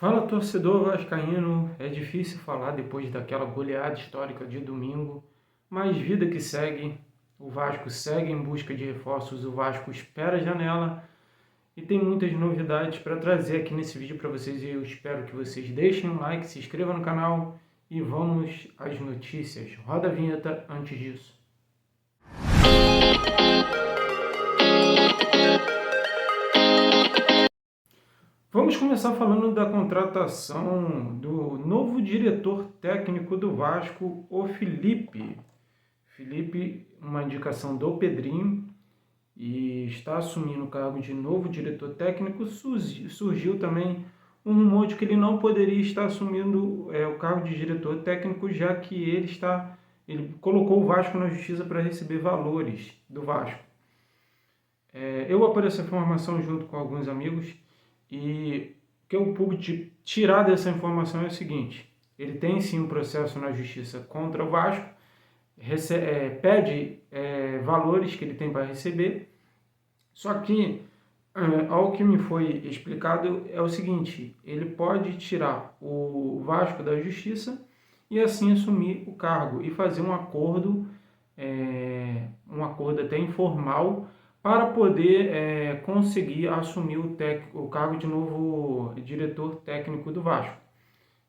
Fala, torcedor vascaíno. É difícil falar depois daquela goleada histórica de domingo, mas vida que segue. O Vasco segue em busca de reforços, o Vasco espera a janela e tem muitas novidades para trazer aqui nesse vídeo para vocês. E eu espero que vocês deixem um like, se inscrevam no canal e vamos às notícias. Roda a vinheta antes disso. Vamos começar falando da contratação do novo diretor técnico do Vasco, o Felipe. Felipe, uma indicação do Pedrinho, e está assumindo o cargo de novo diretor técnico. Surgiu também um rumor de que ele não poderia estar assumindo o cargo de diretor técnico, já que ele colocou o Vasco na justiça para receber valores do Vasco. Eu apurei essa informação junto com alguns amigos e o que eu pude tirar dessa informação é o seguinte: ele tem sim um processo na justiça contra o Vasco, pede valores que ele tem para receber, só que ao que me foi explicado é o seguinte: ele pode tirar o Vasco da justiça e assim assumir o cargo e fazer um acordo até informal para poder conseguir assumir o cargo de novo diretor técnico do Vasco.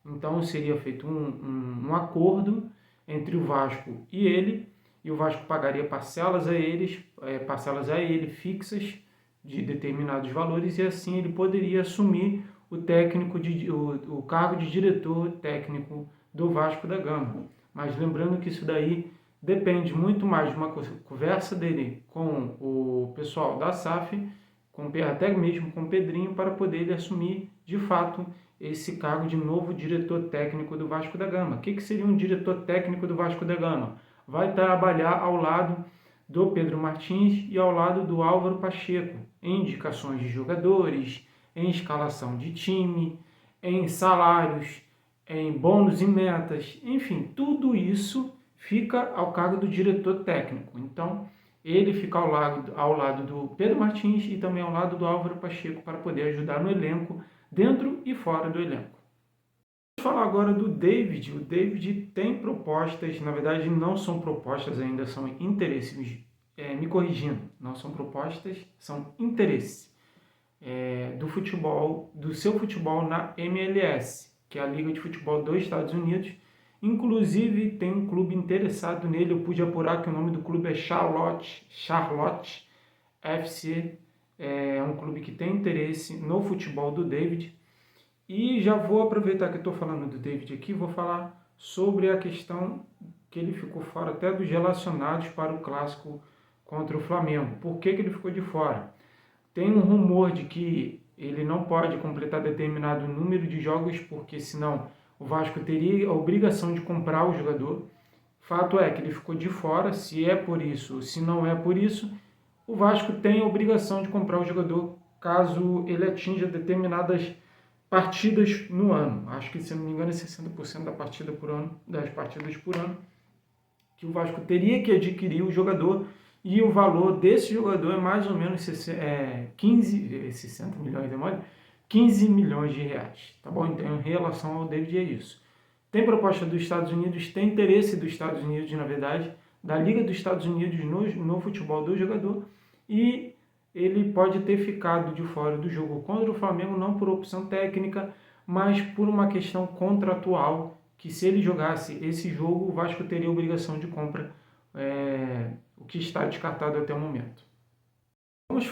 Então seria feito um acordo entre o Vasco e o Vasco pagaria parcelas a ele fixas de determinados valores, e assim ele poderia assumir o cargo de diretor técnico do Vasco da Gama. Mas lembrando que isso daí depende muito mais de uma conversa dele com o pessoal da SAF, até mesmo com o Pedrinho, para poder ele assumir de fato esse cargo de novo diretor técnico do Vasco da Gama. O que seria um diretor técnico do Vasco da Gama? Vai trabalhar ao lado do Pedro Martins e ao lado do Álvaro Pacheco, em indicações de jogadores, em escalação de time, em salários, em bônus e metas, enfim, tudo isso fica ao cargo do diretor técnico. Então, ele fica ao lado do Pedro Martins e também ao lado do Álvaro Pacheco para poder ajudar no elenco, dentro e fora do elenco. Vamos falar agora do David. O David tem propostas, na verdade não são propostas ainda, são interesses. Me corrigindo, não são propostas, são interesses do futebol, do seu futebol na MLS, que é a Liga de Futebol dos Estados Unidos. Inclusive tem um clube interessado nele, eu pude apurar que o nome do clube é Charlotte FC, é um clube que tem interesse no futebol do David. E já vou aproveitar que estou falando do David aqui, vou falar sobre a questão que ele ficou fora até dos relacionados para o clássico contra o Flamengo. Por que ele ficou de fora? Tem um rumor de que ele não pode completar determinado número de jogos, porque senão o Vasco teria a obrigação de comprar o jogador. Fato é que ele ficou de fora. Se é por isso, se não é por isso, o Vasco tem a obrigação de comprar o jogador caso ele atinja determinadas partidas no ano. Acho que, se não me engano, é 60% das partidas por ano, que o Vasco teria que adquirir o jogador, e o valor desse jogador é mais ou menos 60 milhões, 15 milhões de reais, tá bom? Então, em relação ao David, é isso. Tem proposta dos Estados Unidos, tem interesse dos Estados Unidos, na verdade, da Liga dos Estados Unidos no futebol do jogador, e ele pode ter ficado de fora do jogo contra o Flamengo, não por opção técnica, mas por uma questão contratual, que se ele jogasse esse jogo, o Vasco teria obrigação de compra, o que está descartado até o momento. Vamos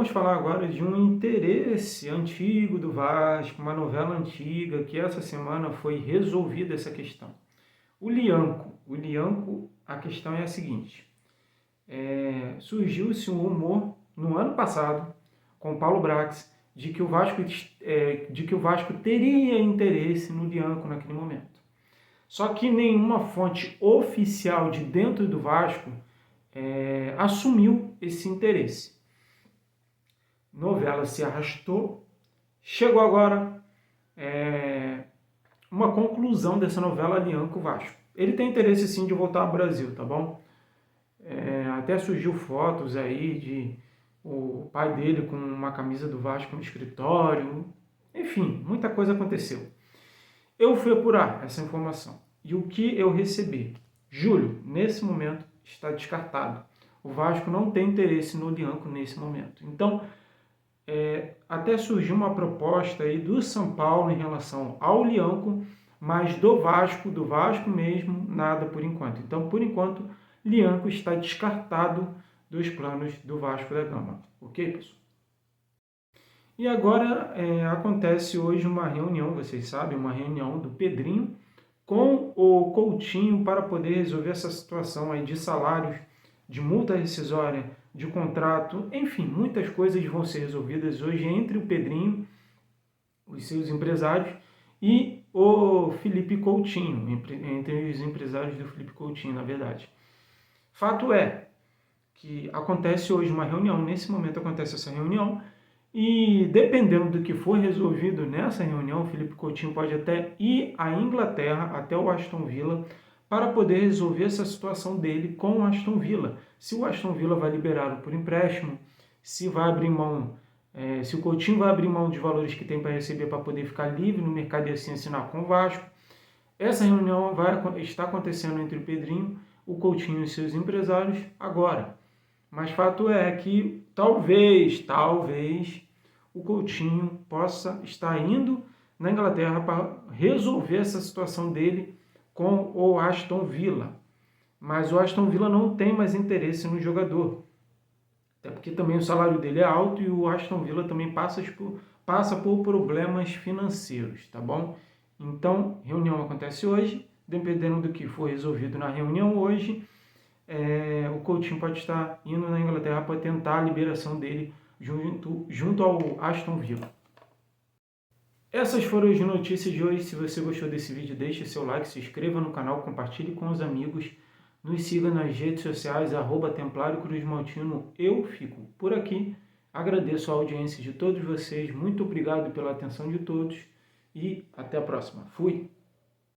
falar agora de um interesse antigo do Vasco, uma novela antiga, que essa semana foi resolvida essa questão. O Lianco, a questão é a seguinte: surgiu-se um rumor no ano passado, com o Paulo Brax, de que o Vasco teria interesse no Lianco naquele momento. Só que nenhuma fonte oficial de dentro do Vasco assumiu esse interesse. Novela se arrastou, chegou agora uma conclusão dessa novela Lianco Vasco. Ele tem interesse sim de voltar ao Brasil, tá bom? Até surgiu fotos aí de o pai dele com uma camisa do Vasco no escritório. Enfim, muita coisa aconteceu. Eu fui apurar essa informação e o que eu recebi? Júlio, nesse momento, está descartado. O Vasco não tem interesse no Lianco nesse momento. Então, até surgiu uma proposta aí do São Paulo em relação ao Lianco, mas do Vasco mesmo, nada por enquanto. Então, por enquanto, Lianco está descartado dos planos do Vasco da Gama. Ok, pessoal? E agora acontece hoje uma reunião, vocês sabem, uma reunião do Pedrinho com o Coutinho para poder resolver essa situação aí de salários, de multa rescisória, de contrato, enfim, muitas coisas vão ser resolvidas hoje entre o Pedrinho, os seus empresários, e o Felipe Coutinho, entre os empresários do Felipe Coutinho, na verdade. Fato é que acontece hoje uma reunião, nesse momento acontece essa reunião, e dependendo do que for resolvido nessa reunião, o Felipe Coutinho pode até ir à Inglaterra, até o Aston Villa, para poder resolver essa situação dele com o Aston Villa. Se o Aston Villa vai liberá-lo por empréstimo, se vai abrir mão, se o Coutinho vai abrir mão dos valores que tem para receber para poder ficar livre no mercado e assim assinar com o Vasco. Essa reunião está acontecendo entre o Pedrinho, o Coutinho e seus empresários agora. Mas fato é que talvez o Coutinho possa estar indo na Inglaterra para resolver essa situação dele com o Aston Villa. Mas o Aston Villa não tem mais interesse no jogador. Até porque também o salário dele é alto e o Aston Villa também passa por problemas financeiros, tá bom? Então, reunião acontece hoje. Dependendo do que for resolvido na reunião hoje, o Coutinho pode estar indo na Inglaterra para tentar a liberação dele junto ao Aston Villa. Essas foram as notícias de hoje. Se você gostou desse vídeo, deixe seu like, se inscreva no canal, compartilhe com os amigos, nos siga nas redes sociais, @Templário Cruz Maltino. Eu fico por aqui, agradeço a audiência de todos vocês, muito obrigado pela atenção de todos e até a próxima. Fui!